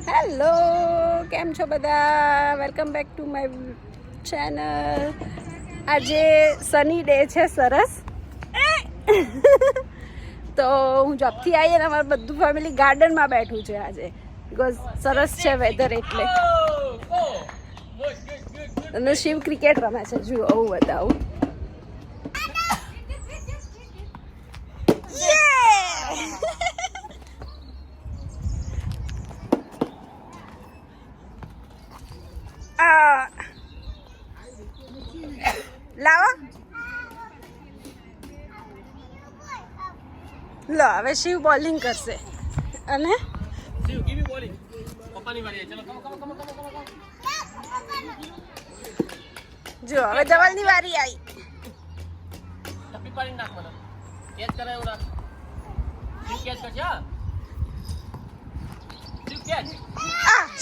Hello, કેમ છો બધા? Welcome back to my channel. આજે સની ડે છે, સરસ. તો હું જોબથી આવી અને અમારું બધું ફેમિલી ગાર્ડનમાં બેઠું છે આજે, બિકોઝ સરસ છે વેધર એટલે. અને શિવ ક્રિકેટ રમે છે, જુઓ હું બતાવું. લાવો લો, હવે શિવ બોલિંગ કરશે અને શિવ કેવી બોલિંગ પપ્પાની વારી ચલો કમ જો હવે ધવલની વારી આવી. ટપ્પી પાડી નાખ મને કેચ કરે એવું રાખ. શિવ કેચ કરશે. હા શિવ કેચ.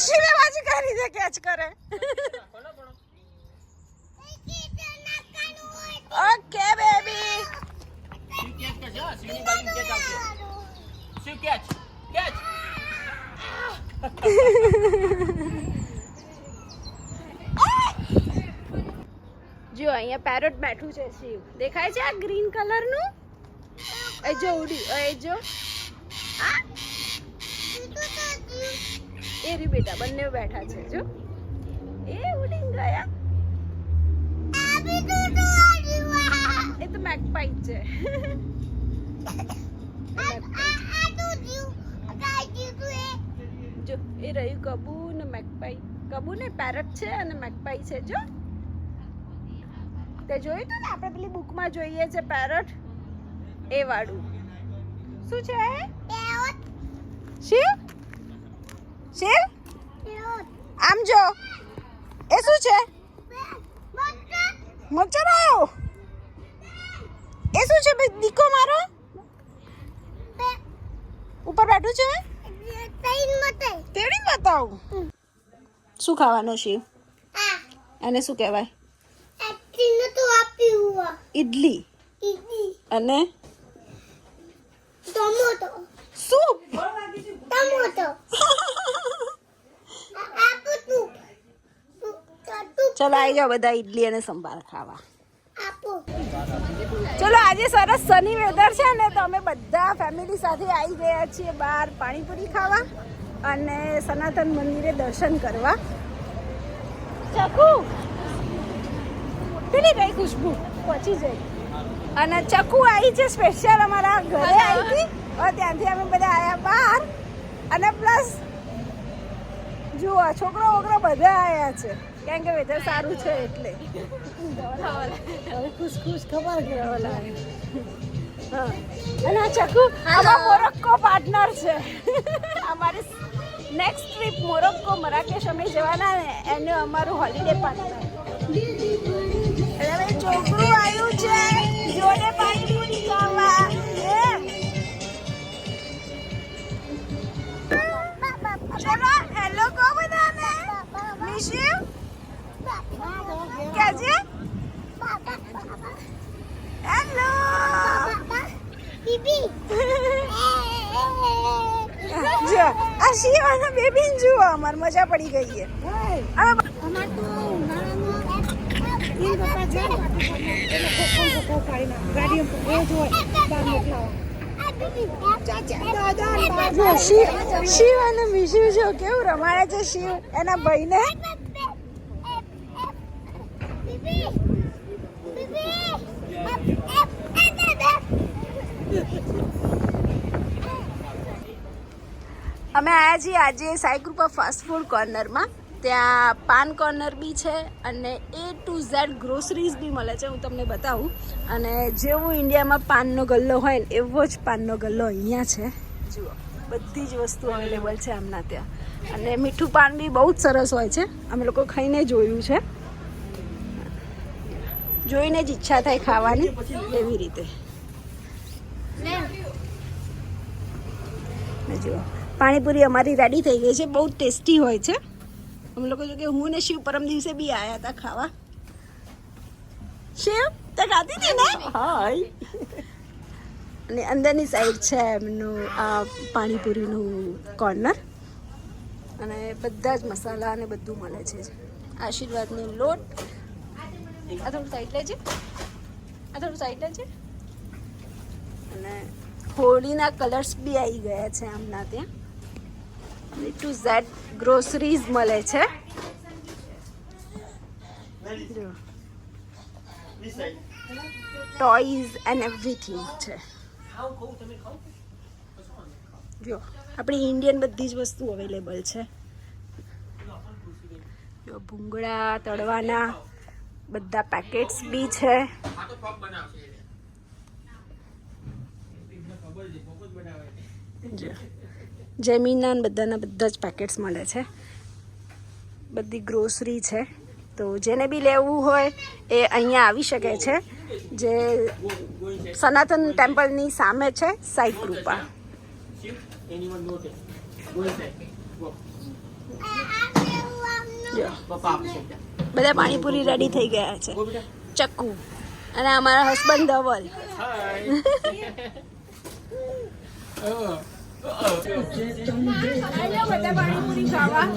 શિવે બાજી કઈ રીતે કેચ કરે? Okay baby. શિવ કેચ કરશે. હા શિવની બાજુ કેચ આવશે. Shiv catch catch. જો અહીંયા પેરોટ બેઠું છે શિવ, દેખાય છે આ ગ્રીન કલરનું? એ જો ઉડી, એ જો એ રી બેટા, બંને બેઠા છે. જો એ ઉડી ગયા. એ તો મેગપાઈ છે. જો એ રહ્યું કબુ ને મેગપાઈ. કબુ ને પેરટ છે અને મેગપાઈ છે. જો તે જોયું તું ને, આપણે પેલી બુકમાં જોઈએ છે પેરટ, એ વાળું. શું છે? શિવ શિવ આમ જો, એ શું છે? મચ્છર આવ્યો. એ શું છે દીકો મારો? ઉપર બેઠું છે. તેડી બતાવું. શું ખાવાનું શિવ? અને શું કહેવાય? ઈડલી અને ટોમેટો સૂપ. ટોમેટો ચલો આવી જાઓ બધા ઈડલી અને સંભાર ખાવા. આપો. ચલો આજે સરસ સની વેધર છે ને, તો અમે બધા ફેમિલી સાથે આવી ગયા છીએ બહાર પાણીપુરી ખાવા અને સનાતન મંદિરે દર્શન કરવા. ચકુ પેલી ગઈ ખુશ્બુ પહોંચી જઈ. અને ચકુ આવી છે સ્પેશિયલ અમારા ઘરે આવી હતી. હવે ત્યાંથી અમે બધા આવ્યા બહાર. અને પ્લસ જુઓ છોકરો વોકરો બધા આવ્યા છે, કારણ કે વેધર સારું છે એટલે. ખુશ ખુશ ખબર કે હા. અને આ ચકુ અમારા મોરોક્કો પાર્ટનર છે. અમારી નેક્સ્ટ ટ્રીપ મોરોક્કો મરાકેશ અમે જવાના ને, એને અમારું હોલિડે પાર્ટનર. હવે છોકરું આવ્યું છે જોડે પાણીપુરી ખાવા. ચલો હેલો કહો બધાને. મિસ યુ કેજે હેલો. બીબી જો આ શિવ અને બેબી જુઓ, અમાર મજા પડી ગઈ છે. અમાર તો શિવ અને મિશુ જો કેવું રમાડે છે શિવ એના ભાઈને. અમે આવ્યા છીએ આજે સાઈ કૃપા ફાસ્ટ ફૂડ કોર્નરમાં. ત્યાં પાન કોર્નર બી છે અને A to Z ગ્રોસરીઝ બી મળે છે. હું તમને બતાવું. અને જેવું ઇન્ડિયામાં પાનનો ગલ્લો હોય ને, એવો જ પાનનો ગલ્લો અહીંયા છે. જુઓ બધી જ વસ્તુ અવેલેબલ છે આમના ત્યાં. અને મીઠું પાન બી બહુ જ સરસ હોય છે. અમે લોકો ખાઈને જોયું છે, જોઈને જ ઈચ્છા થાય ખાવાની એવી રીતે. જુઓ પાણીપુરી અમારી રેડી થઈ ગઈ છે, બહુ ટેસ્ટી હોય છે. અમે લોકો જો કે હું ને શિવ પરમ દિવસે બી આવ્યા હતા ખાવા. શિવ તે ખાધી હતી ને? હાય. અને અંદરની સાઈડ છે એમનું આ પાણીપુરીનું કોર્નર. અને બધા જ મસાલા અને બધું મળે છે. આશીર્વાદનો લોટ. આ થોડું સાઈડ લેજે, આ થોડું સાઈડ લેજે. અને હોળીના કલર્સ બી આવી ગયા છે આમના ત્યાં. A to Z ગ્રોસરીઝ મળે છે. જો ટોયઝ એન્ડ એવરીથિંગ છે. જો આપણી ઇન્ડિયન બધી જ વસ્તુ અવેલેબલ છે. જો ભૂંગળા તળવાના બધા પેકેટ્સ બી છે. જેમીના બધાના બધા જ પેકેટ્સ મળે છે. બધી ગ્રોસરી છે. તો જેને બી લેવું હોય એ અહીંયા આવી શકે છે. જે સનાતન ટેમ્પલની સામે છે સાઈ કૃપા. બધા પાણીપુરી રેડી થઈ ગયા છે. ચક્કુ અને અમારા હસબન્ડ ધવલ. બધા પાણીપુરી ખાવા.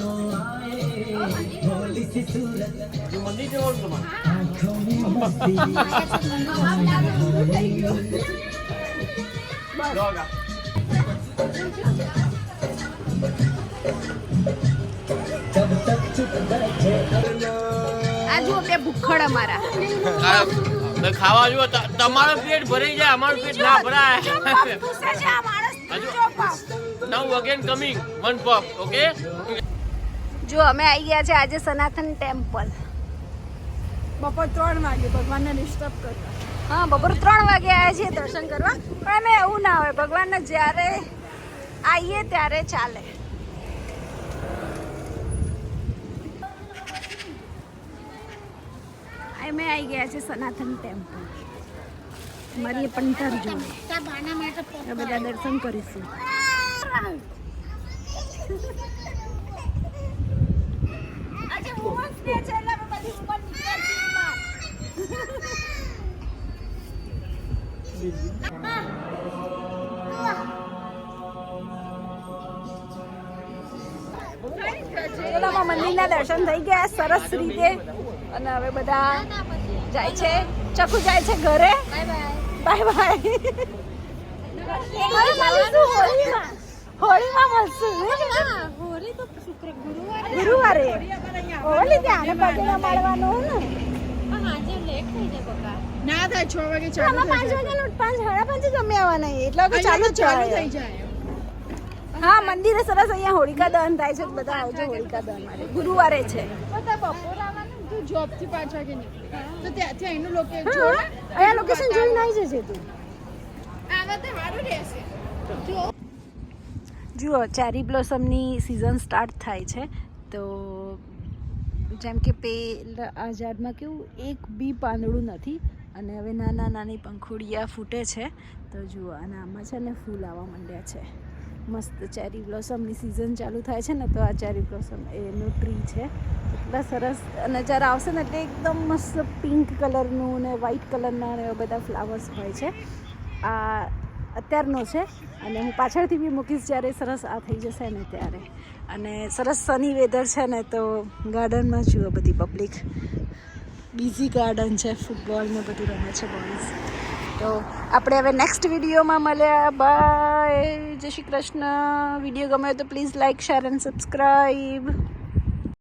આ જુઓ બે ભૂખડ અમારા. ખાવા જુઓ તમારું પેટ ભરાઈ જાય, અમારું પેટ ના ભરાય. Now again coming one pop, okay? જો અમે આવી ગયા છે આજે સનાતન ટેમ્પલ. બપોર 3 વાગે ભગવાનને ડિસ્ટર્બ કરતા. હા, બપોર 3 વાગે આવ્યા છીએ દર્શન કરવા. પણ અમે એવું ના હોય, ભગવાનને જ્યારે આવીએ ત્યારે ચાલે. અમે આવી ગયા છે સનાતન ટેમ્પલ. મારી પંટર જોડે બધા દર્શન કરીશું. આજે વુમન્સ ડે છે એટલે અમે બધી વુમન નીકળીએ બહાર. મંદિરના દર્શન થઈ ગયા સરસ રીતે. અને હવે બધા જાય છે. ચકુ જાય છે ઘરે. Bye bye. હોળીમાં મળશું. ગુરુવારે હોળી ત્યાં પગે મળવાનું ને. ના થાય 6 વાગે ચાલુ 5 વાગે 5:30 જમી આવવાના એટલે કે ચાલુ થઈ જાય. હા, મંદિરે સરસ અહીંયા હોળિકા દહન થાય છે. બધા આવજો હોળિકા દહન માટે. ગુરુવારે છે. જોબ થી 5 વાગે નીકળે તો ત્યાંથી અહીંનું લોકેશન અહીંયા લોકેશન જોઈને આવી જશે તું. આવા તો સારું રહેશે. જુઓ ચેરી બ્લોસમની સિઝન સ્ટાર્ટ થાય છે. તો જેમ કે પેલા આ ઝાડમાં કેવું એક બી પાંદડું નથી અને હવે નાની પંખુડિયા ફૂટે છે. તો જુઓ અને આમાં છે ને ફૂલ આવવા માંડ્યા છે. મસ્ત ચેરી બ્લોસમની સિઝન ચાલુ થાય છે ને તો આ ચેરી બ્લોસમ એનું ટ્રી છે. એટલા સરસ અને જ્યારે આવશે ને એટલે એકદમ મસ્ત પિંક કલરનું ને વ્હાઈટ કલરના ને એવા બધા ફ્લાવર્સ હોય છે. આ અત્યારનો છે અને હું પાછળથી બી મૂકીશ જ્યારે સરસ આ થઈ જશે ને ત્યારે. અને સરસ સની વેધર છે ને તો ગાર્ડનમાં જુઓ બધી પબ્લિક બિઝી ગાર્ડન છે. ફૂટબોલ ને બધું રમે છે બોયઝ. તો આપણે હવે નેક્સ્ટ વિડીયોમાં મળ્યા. બાય. જય શ્રી કૃષ્ણ. વિડીયો ગમ્યો તો please like share and subscribe.